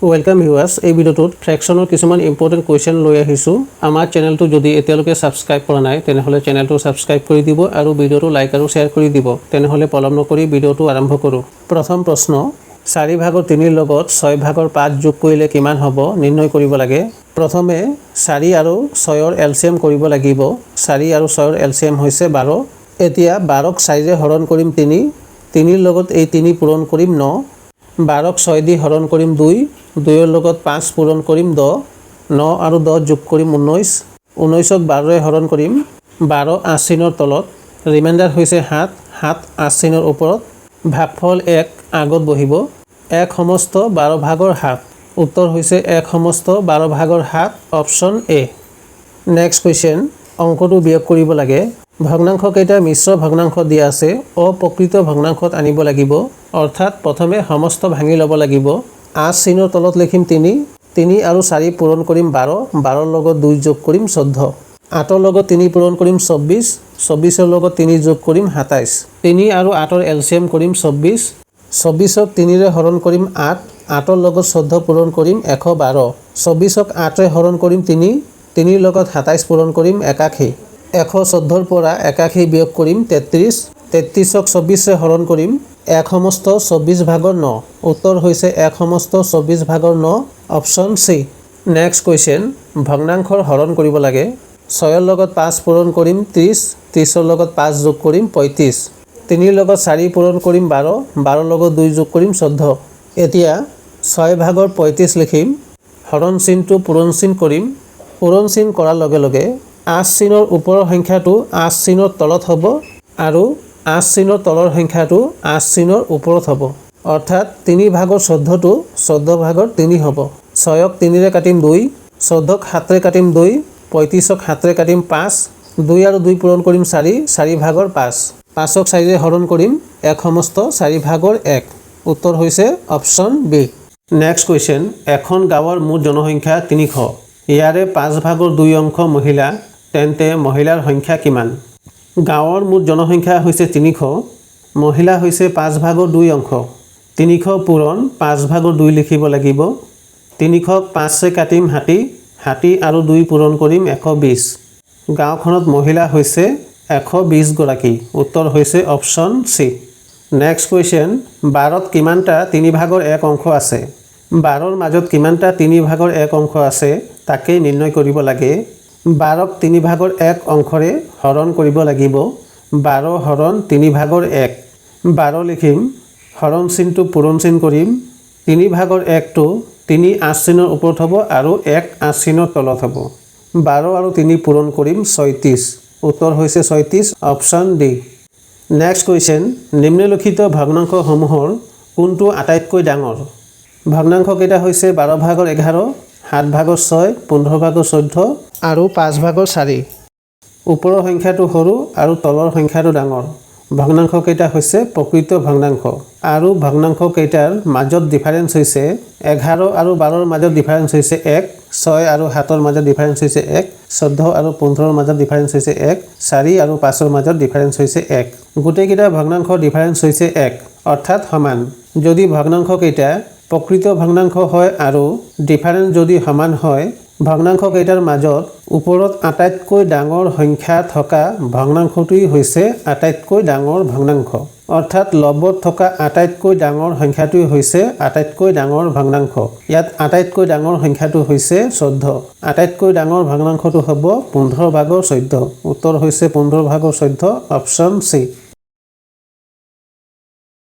Welcome viewers, এই ভিডিওটোত ফ্ৰেকশনৰ কিছুমান important question লৈ আহিছোঁ। আমাৰ চেনেলটো যদি এতিয়ালৈকে ছাবস্ক্ৰাইব কৰা নাই তেনেহ'লে চেনেলটো ছাবস্ক্ৰাইব কৰি দিব আৰু ভিডিওটো লাইক আৰু শ্বেয়াৰ কৰি দিব। তেনেহ'লে পলম নকৰি ভিডিওটো আৰম্ভ কৰোঁ। প্ৰথম প্ৰশ্ন, 4 ভাগৰ 3ৰ লগত 6 ভাগৰ 5 যোগ কৰিলে কিমান হ'ব নিৰ্ণয় কৰিব লাগে। প্ৰথমে 4 আৰু 6ৰ এলচিএম কৰিব লাগিব। 4 আৰু 6ৰ এলচিএম হৈছে 12। এতিয়া 12ক 4ৰে হৰণ কৰিম 3, 3ৰ লগত এই 3 পূৰণ কৰিম 9, 12ক 6 দি হৰণ কৰিম 2, 2ৰ লগত 5 পূৰণ কৰিম 10, 9 আৰু 10 যোগ কৰিম 19, 19ক 12ৰে হৰণ কৰিম, 12 8 চিনৰ তলত, ৰিমাইণ্ডাৰ হৈছে 7, 7 8 চিনৰ ওপৰত, ভাগফল 1 আগত বহিব, 1 সমস্ত 12 ভাগৰ 7, উত্তৰ হৈছে 1 সমস্ত 12 ভাগৰ 7, অপশ্যন এ। নেক্সট কুৱেশ্যন, অংকটো বিয়োগ কৰিব লাগে। ভগ্নাংশ কেইটা মিশ্ৰ ভগ্নাংশ দিয়া আছে, অপ্ৰকৃত ভগ্নাংশত আনিব লাগিব। অৰ্থাৎ প্ৰথমে সমস্ত ভাঙি ল'ব লাগিব। 8 চিনৰ তলত লিখিম 3, 3 আৰু 4 পূৰণ কৰিম 12, 12ৰ লগত 2 যোগ কৰিম 14, 8ৰ লগত 3 পূৰণ কৰিম 24, 24ৰ লগত 3 যোগ কৰিম 27, 3 আৰু 8ৰ এলচিএম কৰিম 24, 24ক 3ৰে হৰণ কৰিম 8, 8ৰ লগত 14 পূৰণ কৰিম 112, 24ক 8ৰে হৰণ কৰিম 3, 3ৰ লগত 27 পূৰণ কৰিম 81, 114ৰ পৰা 81 বিয়োগ কৰিম 33, 33ক 24ৰে হৰণ কৰিম 1 সমস্ত 24 ভাগৰ 9, উত্তৰ হৈছে 1 সমস্ত 24 ভাগৰ 9, অপশ্যন চি। নেক্সট কুৱেশ্যন, ভগ্নাংশৰ হৰণ কৰিব লাগে। 6ৰ লগত 5 পূৰণ কৰিম 30, 30ৰ লগত 5 যোগ কৰিম 35, 3ৰ লগত 4 পূৰণ কৰিম 12, 12ৰ লগত 2 যোগ কৰিম 14। এতিয়া 6 ভাগৰ 35 লিখিম, হৰণ চিনটো পূৰণ চিন কৰিম। পূৰণ চিন কৰাৰ লগে লগে 8 চিনৰ ওপৰৰ সংখ্যাটো 8 চিনৰ তলত হ'ব আৰু 8 চিনৰ তলৰ সংখ্যাটো 8 চিনৰ ওপৰত হ'ব। অৰ্থাৎ 3 ভাগৰ 14টো 14 ভাগৰ 3 হ'ব। 6ক 3ৰে কাটিম 2, 14ক 7ৰে কাটিম 2, 35ক 7ৰে কাটিম 5, 2 আৰু 2 পূৰণ কৰিম 4, 4 ভাগৰ 5, 5ক 4ৰে হৰণ কৰিম 1 সমস্ত 4 ভাগৰ 1, উত্তৰ হৈছে অপশ্যন বি। নেক্সট কুৱেশ্যন, এখন গাঁৱৰ মুঠ জনসংখ্যা 300, ইয়াৰে 5 ভাগৰ 2 অংশ মহিলা, তেন্তে মহিলাৰ সংখ্যা কিমান? গাঁৱৰ মুঠ জনসংখ্যা হৈছে 300, মহিলা হৈছে 5 ভাগৰ 2 অংশ। 300 পূৰণ 5 ভাগৰ 2 লিখিব লাগিব। 300ক 5ৰে কাটিম 60, 60 আৰু 2 পূৰণ কৰিম 120। গাঁওখনত মহিলা হৈছে 120 গৰাকী, উত্তৰ হৈছে অপশ্যন চি। নেক্সট কুৱেশ্যন, 12ত কিমানটা 3 ভাগৰ 1 অংশ আছে? 12ৰ মাজত কিমানটা 3 ভাগৰ 1 অংশ আছে তাকেই নিৰ্ণয় কৰিব লাগে। 12ক 3 ভাগৰ 1 অংশৰে হৰণ কৰিব লাগিব। 12 হৰণ 3 ভাগৰ 1, 12 লিখিম, হৰণ চিনটো পূৰণ চিন কৰিম। 3 ভাগৰ 1টো 3 8 চিনৰ ওপৰত হ'ব আৰু 1 8 চিনৰ তলত হ'ব। 12 আৰু 3 পূৰণ কৰিম 36, উত্তৰ হৈছে 36, অপশ্যন ডি। নেক্সট কুৱেশ্যন, নিম্নলিখিত ভগ্নাংশসমূহৰ কোনটো আটাইতকৈ ডাঙৰ? ভগ্নাংশ কেইটা হৈছে 12 ভাগৰ 11, 7 ভাগৰ 6, 15 ভাগৰ 14 আৰু 5 ভাগৰ 4। ওপৰৰ সংখ্যাটো সৰু আৰু তলৰ সংখ্যাটো ডাঙৰ। ভগ্নাংশ কেইটা হৈছে প্ৰকৃত ভগ্নাংশ আৰু ভগ্নাংশ কেইটাৰ মাজত ডিফাৰেঞ্চ হৈছে 11 আৰু 12ৰ মাজত ডিফাৰেঞ্চ হৈছে 1, 6 আৰু 7ৰ মাজত ডিফাৰেঞ্চ হৈছে 1, 14 আৰু 15ৰ মাজত ডিফাৰেঞ্চ হৈছে 1, 4 আৰু 5ৰ মাজত ডিফাৰেঞ্চ হৈছে 1। গোটেইকেইটা ভগ্নাংশৰ ডিফাৰেঞ্চ হৈছে 1, অৰ্থাৎ সমান। যদি ভগ্নাংশ কেইটা প্ৰকৃত ভগ্নাংশ হয় আৰু ডিফাৰেঞ্চ যদি সমান হয়, ভগ্নাংশ কেইটাৰ মাজত ওপৰত আটাইতকৈ ডাঙৰ সংখ্যা থকা ভগ্নাংশটোৱেই হৈছে আটাইতকৈ ডাঙৰ ভগ্নাংশ। অৰ্থাৎ লবত থকা আটাইতকৈ ডাঙৰ সংখ্যাটোৱেই হৈছে আটাইতকৈ ডাঙৰ ভগ্নাংশ। ইয়াত আটাইতকৈ ডাঙৰ সংখ্যাটো হৈছে 14। আটাইতকৈ ডাঙৰ ভগ্নাংশটো হ'ব 15 ভাগৰ 14, উত্তৰ হৈছে 15 ভাগৰ 14, অপশ্যন চি।